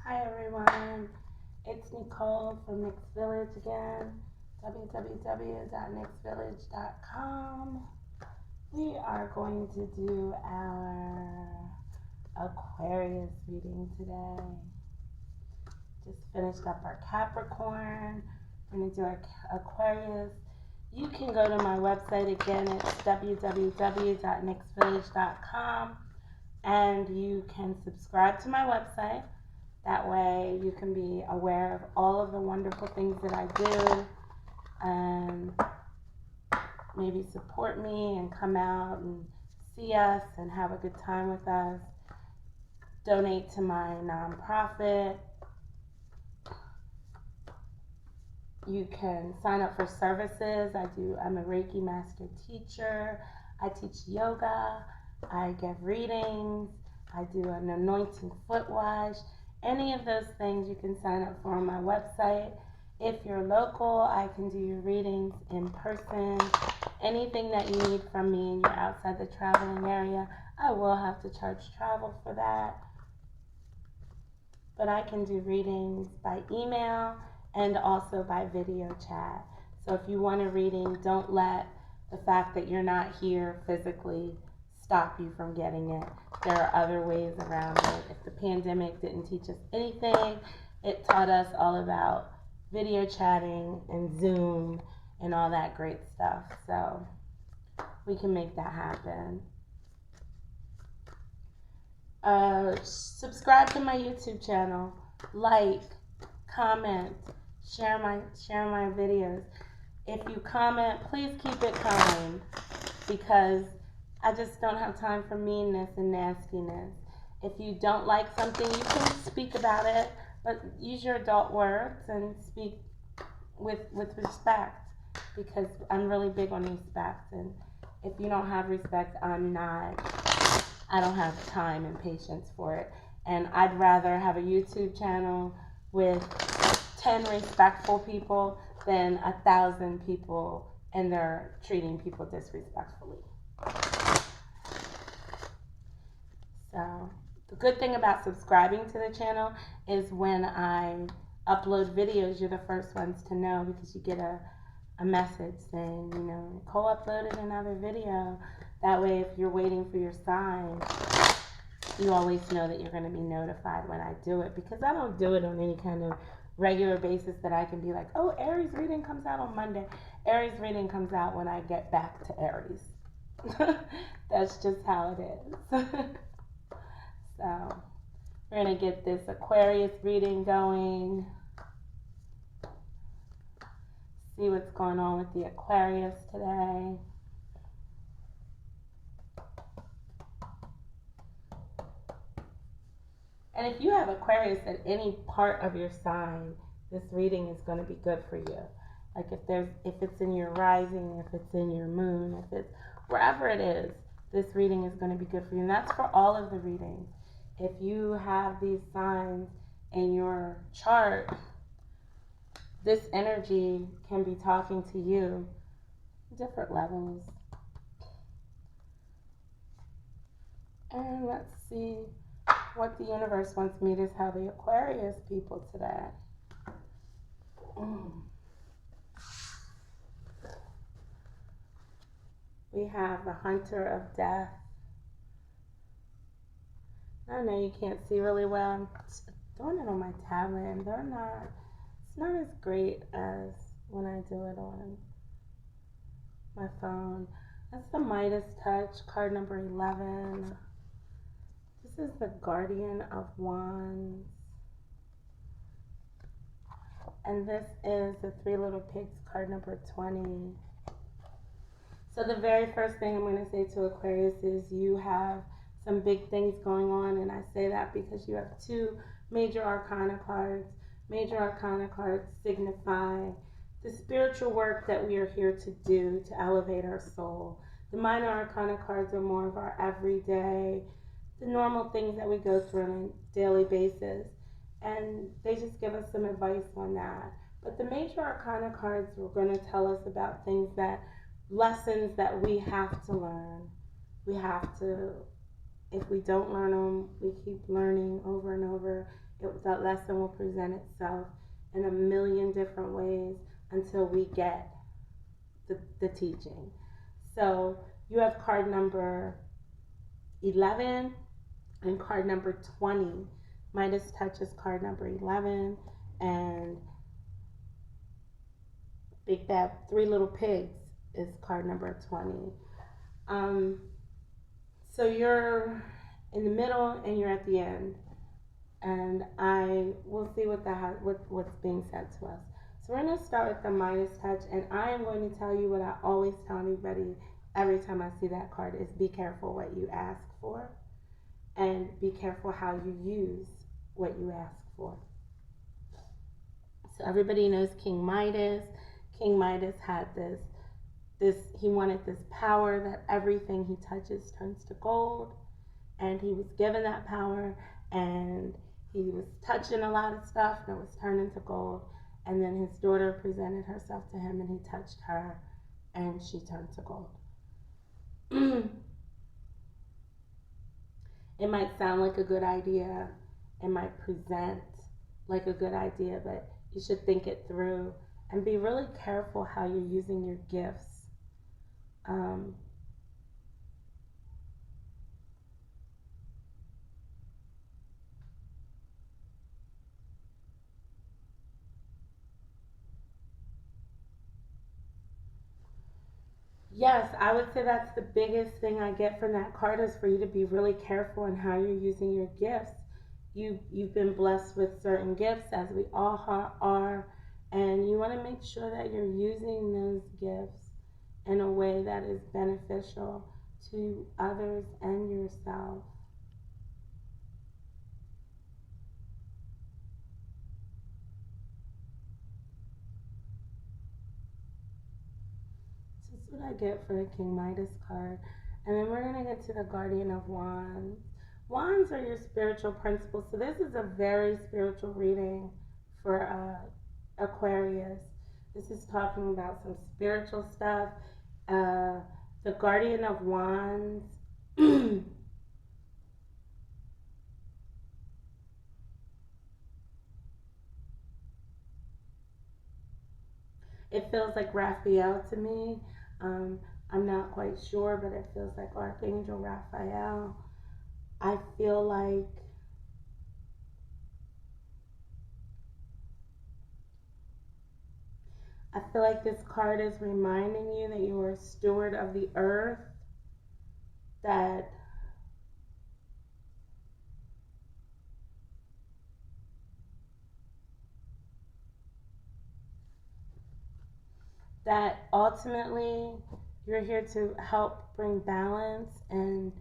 Hi everyone, it's Nicole from Nick's Village again, www.nicksvillage.com. We are going to do our Aquarius reading today. Just finished up our Capricorn. We're going to do our Aquarius. You can go to my website again, it's www.nicksvillage.com, and you can subscribe to my website. That way you can be aware of all of the wonderful things that I do, and maybe support me and come out and see us and have a good time with us. Donate to my nonprofit. You can sign up for services. I'm a Reiki master teacher. I teach yoga. I give readings. I do an anointing foot wash. Any of those things you can sign up for on my website. If you're local, I can do your readings in person. Anything that you need from me and you're outside the traveling area, I will have to charge travel for that. But I can do readings by email and also by video chat. So if you want a reading, don't let the fact that you're not here physically stop you from getting it. There are other ways around it. If the pandemic didn't teach us anything, it taught us all about video chatting and Zoom and all that great stuff. So we can make that happen. Subscribe to my YouTube channel, like, comment, share my videos. If you comment, please keep it kind, because I just don't have time for meanness and nastiness. If you don't like something, you can speak about it, but use your adult words and speak with respect, because I'm really big on respect. And if you don't have respect, I don't have time and patience for it. And I'd rather have a YouTube channel with 10 respectful people than 1,000 people and they're treating people disrespectfully. So the good thing about subscribing to the channel is when I upload videos, you're the first ones to know, because you get a message saying, Nicole uploaded another video. That way, if you're waiting for your sign, you always know that you're going to be notified when I do it, because I don't do it on any kind of regular basis that I can be like, oh, Aries reading comes out on Monday. Aries reading comes out when I get back to Aries. That's just how it is. So we're going to get this Aquarius reading going. See what's going on with the Aquarius today. And if you have Aquarius at any part of your sign, this reading is going to be good for you. Like if it's in your rising, if it's in your moon, if it's wherever it is, this reading is going to be good for you. And that's for all of the readings. If you have these signs in your chart, this energy can be talking to you different levels. And let's see what the universe wants me to tell the Aquarius people today. We have the Hunter of Death. I know you can't see really well. I'm doing it on my tablet, and it's not as great as when I do it on my phone. That's the Midas Touch, card number 11. This is the Guardian of Wands. And this is the Three Little Pigs, card number 20. So the very first thing I'm going to say to Aquarius is you have some big things going on. And I say that because you have two major arcana cards. Major arcana cards signify the spiritual work that we are here to do to elevate our soul. The minor arcana cards are more of our everyday, the normal things that we go through on a daily basis. And they just give us some advice on that. But the major arcana cards are going to tell us about things lessons that we have to learn. We have to, if we don't learn them, we keep learning over and over. That lesson will present itself in a million different ways until we get the teaching. So you have card number 11 and card number 20. Midas Touch is card number 11, and Big Bad Three Little Pigs is card number 20. So you're in the middle and you're at the end, and I will see what's being said to us. So we're going to start with the Midas Touch, and I am going to tell you what I always tell anybody every time I see that card is be careful what you ask for, and be careful how you use what you ask for. So everybody knows King Midas. King Midas had he wanted this power that everything he touches turns to gold, and he was given that power, and he was touching a lot of stuff and it was turned into gold. And then his daughter presented herself to him and he touched her and she turned to gold. It might sound like a good idea, it might present like a good idea, but you should think it through and be really careful how you're using your gifts. Yes, I would say that's the biggest thing I get from that card is for you to be really careful in how you're using your gifts. You've been blessed with certain gifts, as we all are, and you want to make sure that you're using those gifts in a way that is beneficial to others and yourself. So that's what I get for the King Midas card. And then we're going to get to the Guardian of Wands. Wands are your spiritual principles. So this is a very spiritual reading for Aquarius. This is talking about some spiritual stuff. The Guardian of Wands. It feels like Raphael to me. I'm not quite sure, but it feels like Archangel Raphael. I feel like this card is reminding you that you are a steward of the earth, that ultimately you're here to help bring balance and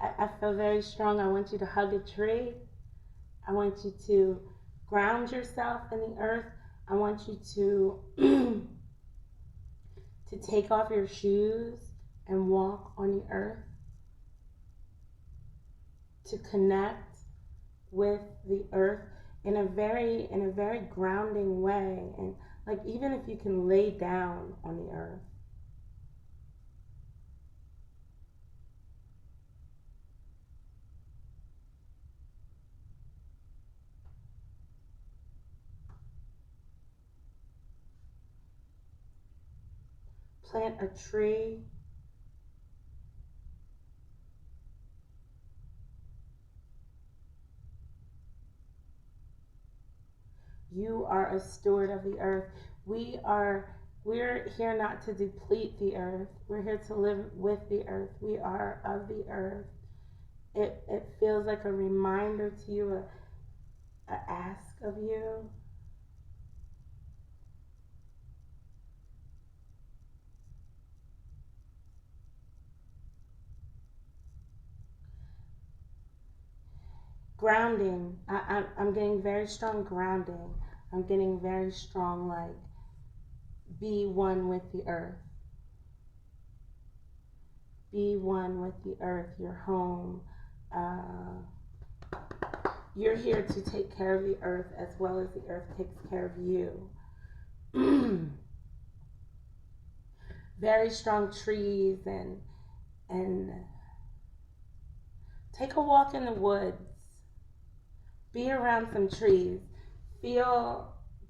I feel very strong. I want you to hug a tree. I want you to ground yourself in the earth. I want you to to take off your shoes and walk on the earth, to connect with the earth in a very grounding way, and like even if you can lay down on the earth. Plant a tree. You are a steward of the earth. We're here not to deplete the earth. We're here to live with the earth. We are of the earth. It feels like a reminder to you, a ask of you. Grounding. I'm getting very strong grounding. I'm getting very strong, like, be one with the earth. Be one with the earth, your home. You're here to take care of the earth as well as the earth takes care of you. Very strong trees, and take a walk in the woods. Be around some trees.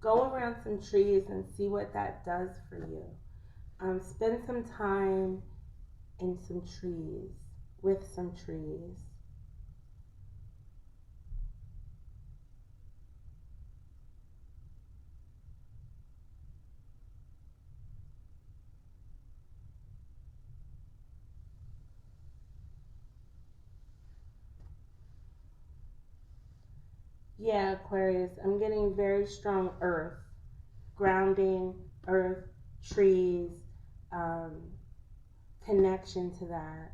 Go around some trees and see what that does for you. Spend some time in some trees, with some trees. Yeah, Aquarius, I'm getting very strong earth, grounding, earth, trees, um, connection to that.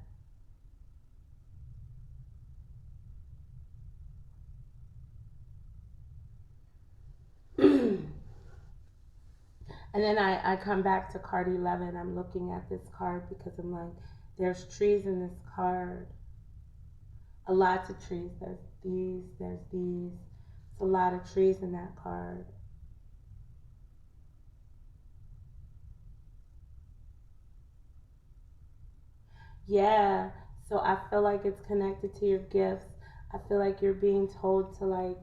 And then I come back to card 11. I'm looking at this card because I'm like, there's trees in this card. A lot of trees. There's these, there's these. It's a lot of trees in that card. Yeah. So I feel like it's connected to your gifts. I feel like you're being told to like,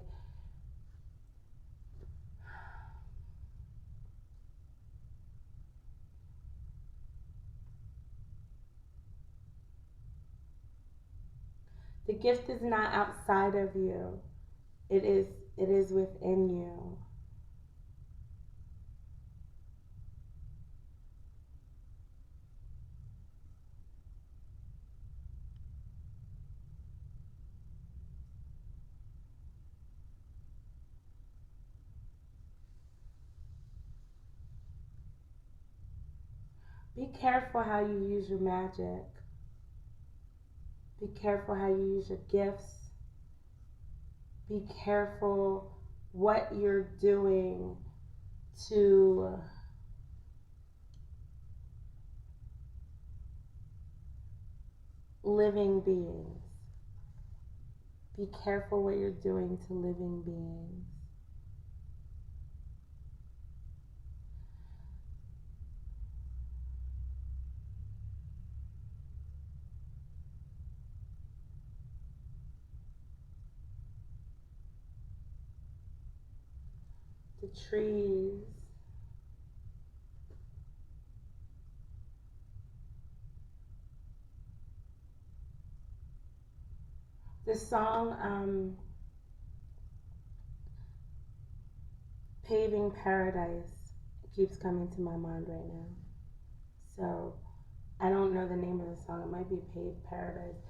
the gift is not outside of you. It is it is within you. Be careful how you use your magic. Be careful how you use your gifts. Be careful what you're doing to living beings. Be careful what you're doing to living beings. The trees. The song Paving Paradise keeps coming to my mind right now. So I don't know the name of the song. It might be Paved Paradise.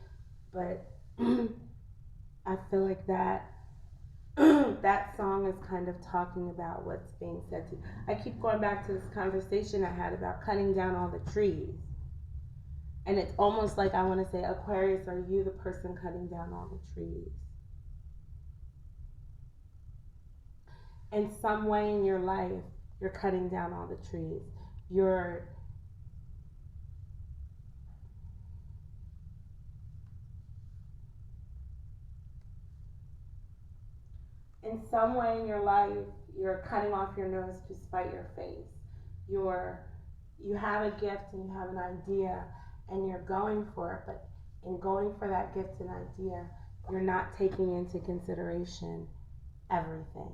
But I feel like that that song is kind of talking about what's being said to you. I keep going back to this conversation I had about cutting down all the trees. And it's almost like I want to say, Aquarius, are you the person cutting down all the trees? In some way in your life, you're cutting down all the trees. You're in some way in your life, you're cutting off your nose to spite your face. You're you have a gift and you have an idea and you're going for it, but in going for that gift and idea, you're not taking into consideration everything.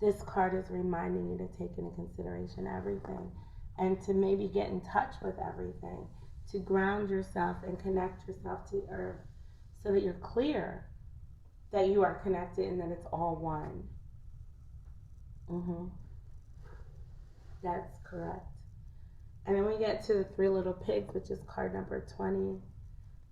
This card is reminding you to take into consideration everything and to maybe get in touch with everything, to ground yourself and connect yourself to earth so that you're clear that you are connected and that it's all one. Mm-hmm. That's correct. And then we get to the Three Little Pigs, which is card number 20.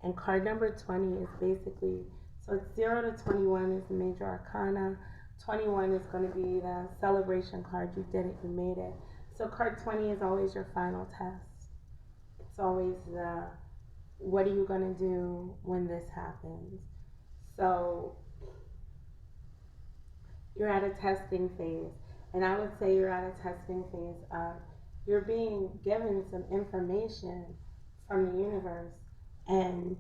And card number 20 is basically, so it's 0 to 21 is the major arcana. 21 is going to be the celebration card. You did it, you made it. So card 20 is always your final test. It's always the, what are you going to do when this happens? So you're at a testing phase. And I would say you're at a testing phase of you're being given some information from the universe and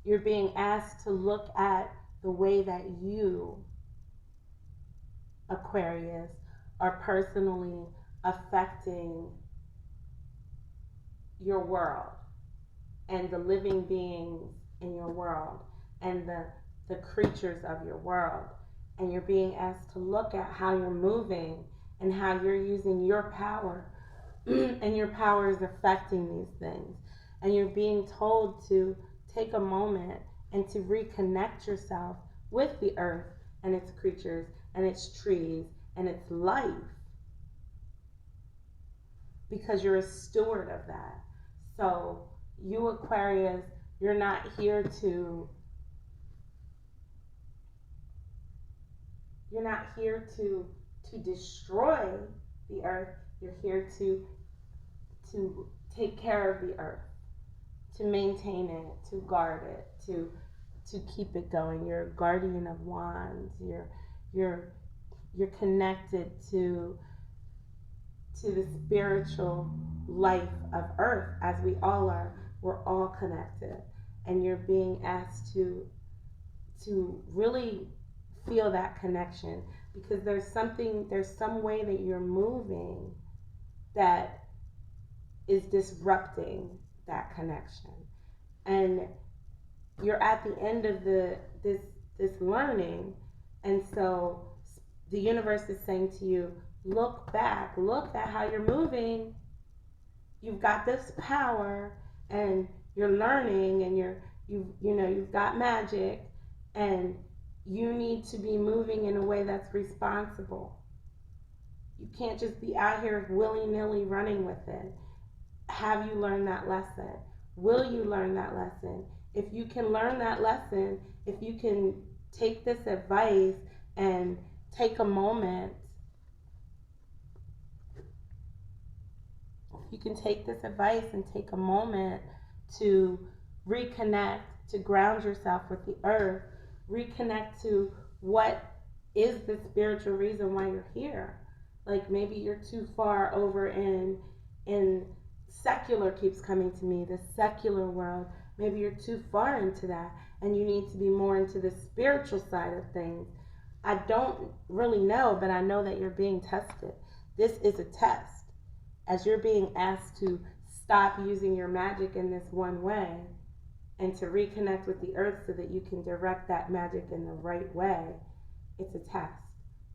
You're being asked to look at the way that you, Aquarius, are personally affecting your world and the living beings in your world and the creatures of your world. And you're being asked to look at how you're moving and how you're using your power and your power is affecting these things. And you're being told to take a moment and to reconnect yourself with the earth and its creatures and its trees and its life, because you're a steward of that. So you, Aquarius, you're not here to destroy the earth. You're here to take care of the earth, to maintain it, to guard it, to keep it going. You're a guardian of wands. You're connected to the spiritual life of earth, as we all are. We're all connected, and you're being asked to really feel that connection, because there's some way that you're moving that is disrupting that connection. And you're at the end of this learning, and so the universe is saying to you, look back, look at how you're moving. You've got this power, and you're learning, and you've got magic, and you need to be moving in a way that's responsible. You can't just be out here willy-nilly running with it. Have you learned that lesson? Will you learn that lesson? If you can learn that lesson, if you can take this advice and take a moment, to reconnect, to ground yourself with the earth, reconnect to what is the spiritual reason why you're here. Like, maybe you're too far over in secular, keeps coming to me, the secular world. Maybe you're too far into that, and you need to be more into the spiritual side of things. I don't really know, but I know that you're being tested. This is a test, as you're being asked to stop using your magic in this one way and to reconnect with the earth so that you can direct that magic in the right way. It's a test.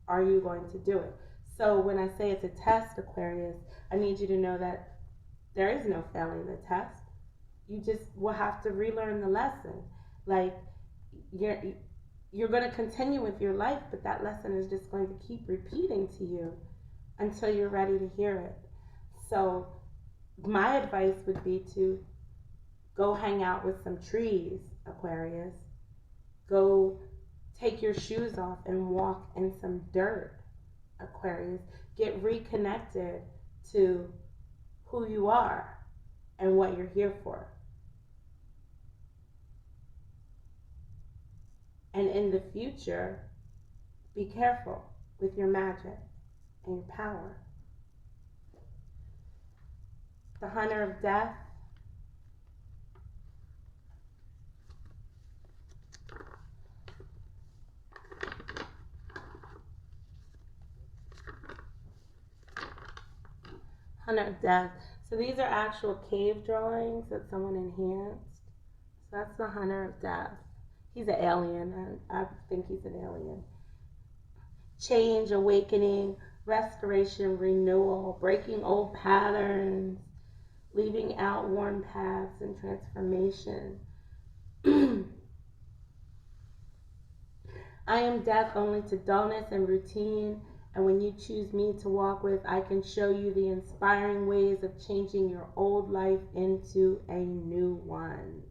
Are you going to do it? So when I say it's a test, Aquarius, I need you to know that there is no failing the test. You just will have to relearn the lesson. Like, you're going to continue with your life, but that lesson is just going to keep repeating to you until you're ready to hear it. So my advice would be to go hang out with some trees, Aquarius. Go take your shoes off and walk in some dirt, Aquarius. Get reconnected to who you are and what you're here for. And in the future, be careful with your magic and your power. The Hunter of Death. Hunter of Death. So these are actual cave drawings that someone enhanced. So that's the Hunter of Death. He's an alien. I think he's an alien. Change, awakening, restoration, renewal, breaking old patterns, leaving out worn paths, and transformation. I am death only to dullness and routine, and when you choose me to walk with, I can show you the inspiring ways of changing your old life into a new one.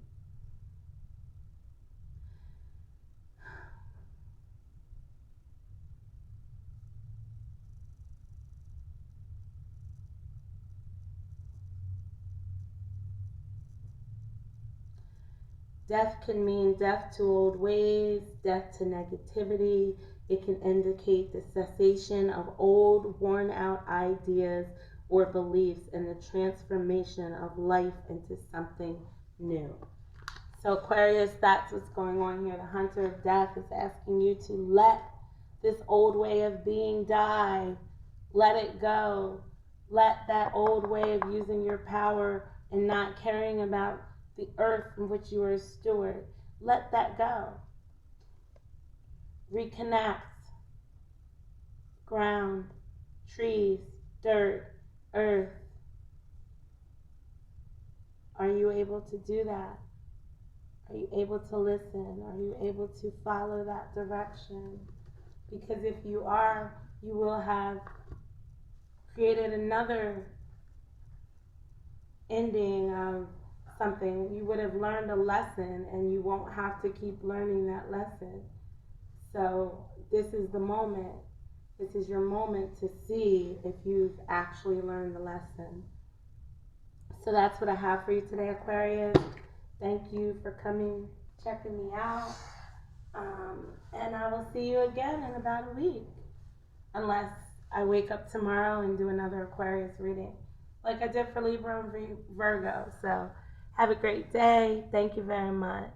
Death can mean death to old ways, death to negativity. It can indicate the cessation of old, worn out ideas or beliefs and the transformation of life into something new. So Aquarius, that's what's going on here. The Hunter of Death is asking you to let this old way of being die. Let it go. Let that old way of using your power and not caring about the earth in which you are a steward. Let that go. Reconnect. Ground, trees, dirt, earth. Are you able to do that? Are you able to listen? Are you able to follow that direction? Because if you are, you will have created another ending of something. You would have learned a lesson and you won't have to keep learning that lesson. So this is the moment. This is your moment to see if you've actually learned the lesson. So that's what I have for you today, Aquarius. Thank you for coming, checking me out. And I will see you again in about a week. Unless I wake up tomorrow and do another Aquarius reading, like I did for Libra and Virgo. So have a great day. Thank you very much.